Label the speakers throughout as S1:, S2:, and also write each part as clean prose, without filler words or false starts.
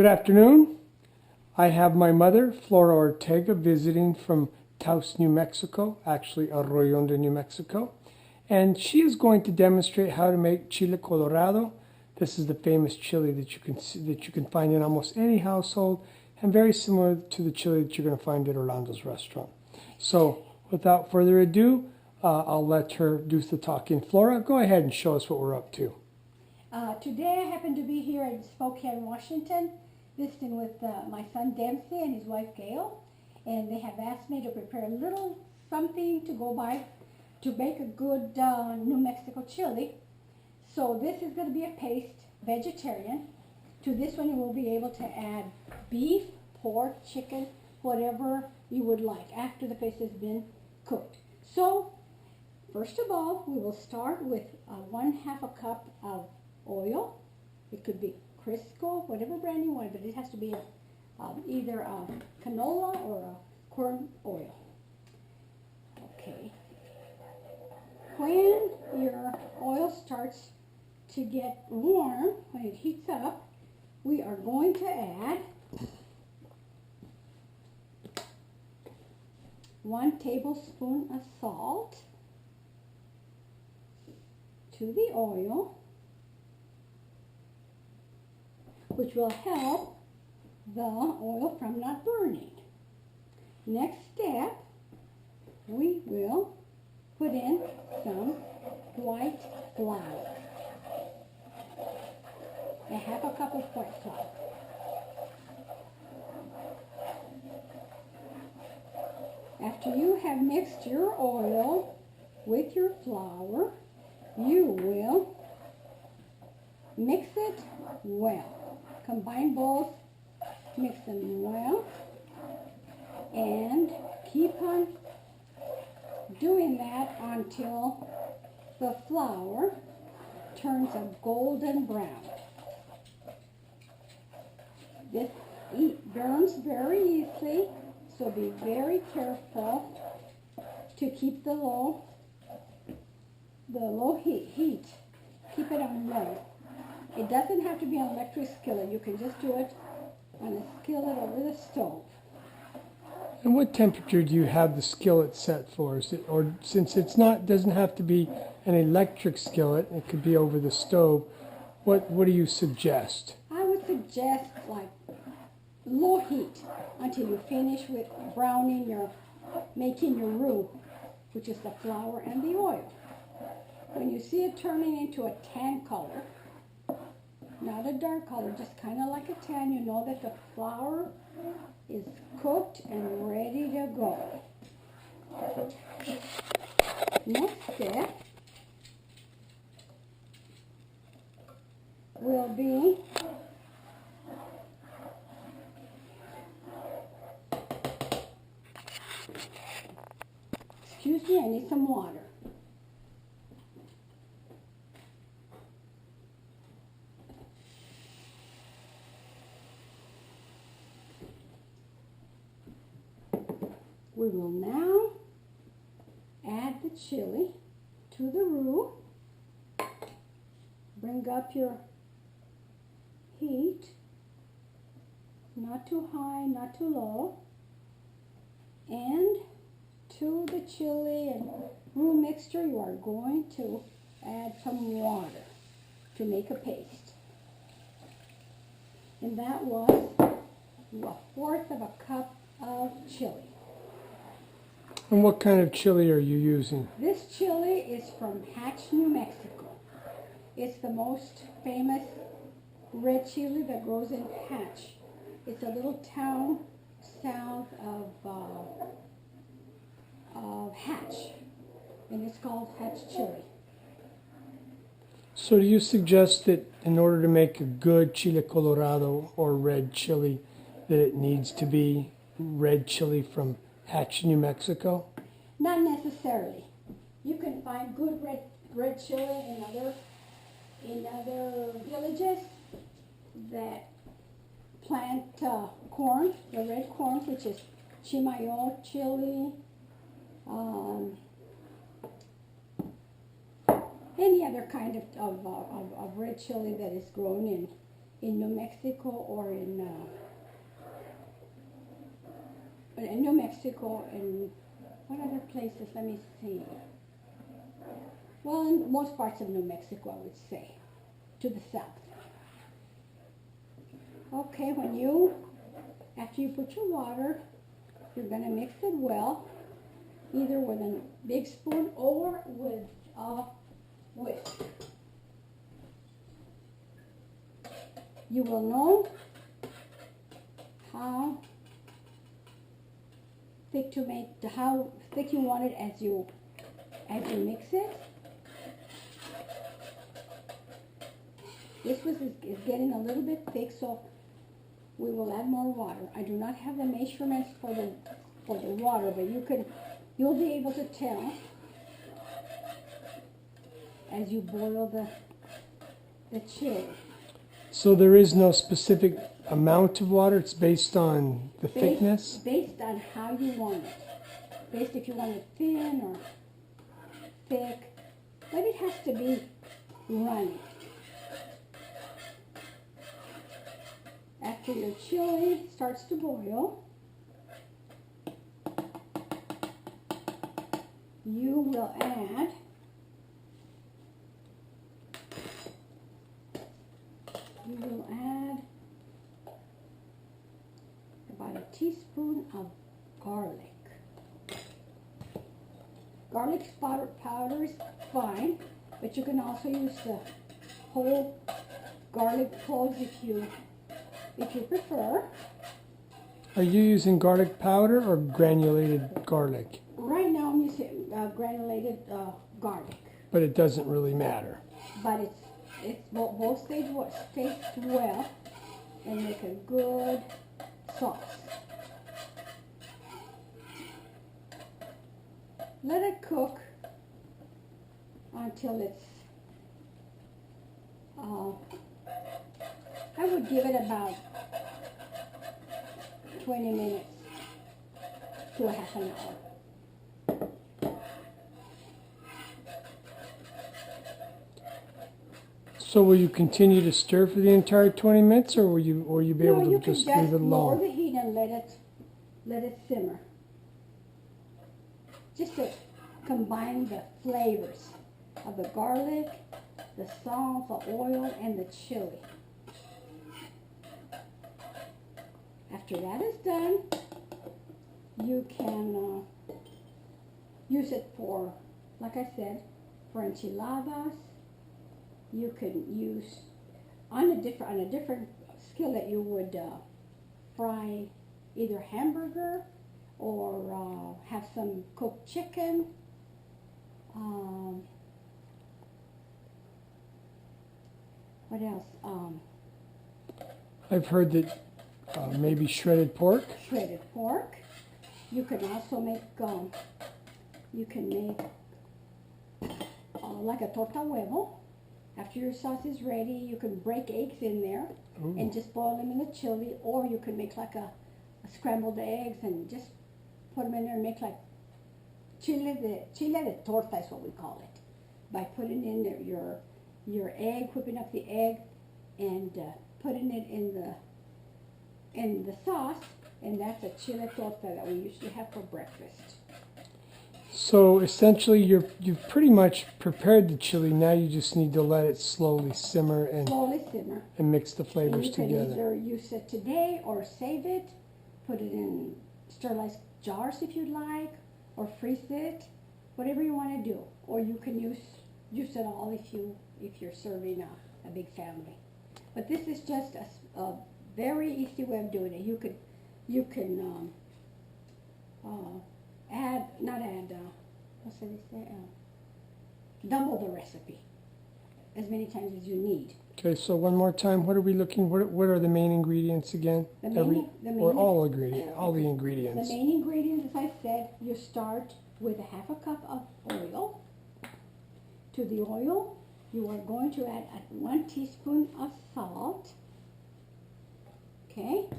S1: Good afternoon. I have my mother, Flora Ortega, visiting from Taos, New Mexico, actually Arroyo de New Mexico. And she is going to demonstrate how to make chile colorado. This is the famous chili that you can find in almost any household, and very similar to the chili that you're going to find at Orlando's restaurant. So without further ado, I'll let her do the talking. Flora, go ahead and show us what we're up to.
S2: Today I happen to be here in Spokane, Washington, visiting with my son Dempsey and his wife Gail, and they have asked me to prepare a little something to go by to make a good New Mexico chili. So this is going to be a paste, vegetarian. To this one you will be able to add beef, pork, chicken, whatever you would like after the paste has been cooked. So first of all, we will start with 1/2 cup of oil. It could be Crisco, whatever brand you want, but it has to be either a canola or a corn oil. Okay. When your oil starts to get warm, when it heats up, we are going to add 1 tablespoon of salt to the oil, which will help the oil from not burning. Next step, we will put in some white flour, 1/2 cup of white flour. After you have mixed your oil with your flour, you will mix it well. Combine both, mix them well, and keep on doing that until the flour turns a golden brown. This burns very easily, so be very careful to keep the low heat. Keep it on low. It doesn't have to be an electric skillet. You can just do it on a skillet over the stove.
S1: And what temperature do you have the skillet set for? Is it, or since it's not, doesn't have to be an electric skillet, it could be over the stove. What do you suggest?
S2: I would suggest like low heat until you finish with browning making your roux, which is the flour and the oil. When you see it turning into a tan color, not a dark color, just kind of like a tan, you know that the flour is cooked and ready to go. Next step will be excuse me, I need some water. We will now add the chili to the roux. Bring up your heat, not too high, not too low. And to the chili and roux mixture, you are going to add some water to make a paste. And that was 1/4 cup of chili.
S1: And what kind of chili are you using?
S2: This chili is from Hatch, New Mexico. It's the most famous red chili that grows in Hatch. It's a little town south of Hatch, and it's called Hatch chili.
S1: So do you suggest that in order to make a good chile colorado or red chili, that it needs to be red chili from Hatch, New Mexico?
S2: Not necessarily. You can find good red chili in other villages that plant corn, the red corn, which is chimayo chili, any other kind of red chili that is grown in New Mexico or in New Mexico and what other places? Let me see. Well, in most parts of New Mexico, I would say, to the south. Okay, after you put your water, you're going to mix it well, either with a big spoon or with a whisk. You will know how thick you want it as you mix it. This is getting a little bit thick, so we will add more water. I do not have the measurements for the water, but you'll be able to tell as you boil the chili.
S1: So there is no specific amount of water, it's based on the thickness?
S2: Based on how you want it. Based if you want it thin or thick, but it has to be runny. After your chili starts to boil, you will add about a teaspoon of garlic. Garlic powder is fine, but you can also use the whole garlic cloves if you prefer.
S1: Are you using garlic powder or granulated garlic?
S2: Right now I'm using granulated garlic.
S1: But it doesn't really matter.
S2: But both taste well and make a good sauce. Let it cook until it's, I would give it about 20 minutes to a half an hour.
S1: So will you continue to stir for the entire 20 minutes, or will you be able to just leave it alone?
S2: Lower the heat and let it simmer. Just to combine the flavors of the garlic, the salt, the oil, and the chili. After that is done, you can use it for, like I said, for enchiladas. You can use on a different skillet. You would fry either hamburger or have some cooked chicken. What else?
S1: I've heard that maybe shredded pork.
S2: Shredded pork. You can also make like a torta huevo. After your sauce is ready, you can break eggs in there.
S1: Ooh.
S2: And just boil them in the chili, or you can make like a scrambled eggs and just put them in there and make like chile de torta is what we call it. By putting in there your egg, whipping up the egg, and putting it in the sauce, and that's a chile torta that we usually have for breakfast.
S1: So essentially, you've pretty much prepared the chili. Now you just need to let it slowly simmer and mix the flavors together.
S2: You can either use it today or save it, put it in sterilized jars if you'd like, or freeze it, whatever you want to do. Or you can use it all if you're serving a big family. But this is just a very easy way of doing it. You can double the recipe as many times as you need.
S1: Okay, so one more time, what are we looking? What are the main ingredients again? All the ingredients.
S2: The main ingredients, as I said, you start with a half a cup of oil. To the oil, you are going to add 1 teaspoon of salt. Okay,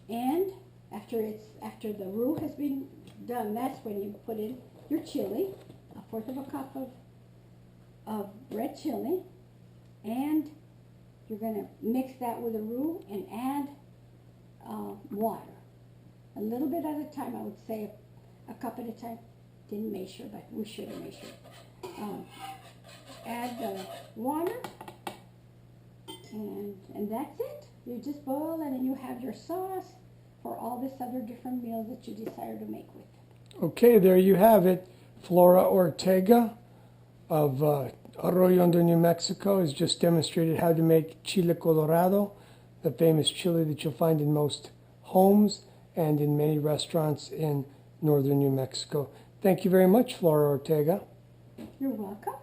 S2: and after the roux has been done, that's when you put in your chili, 1/4 of a cup of red chili, and you're going to mix that with a roux and add water. A little bit at a time, I would say a cup at a time. Didn't measure, but we should have measured. Add the water, and that's it. You just boil, and then you have your sauce for all this other different meals that you desire to make with it.
S1: Okay, there you have it. Flora Ortega of Arroyo Hondo, New Mexico, has just demonstrated how to make chile colorado, the famous chili that you'll find in most homes and in many restaurants in northern New Mexico. Thank you very much, Flora Ortega.
S2: You're welcome.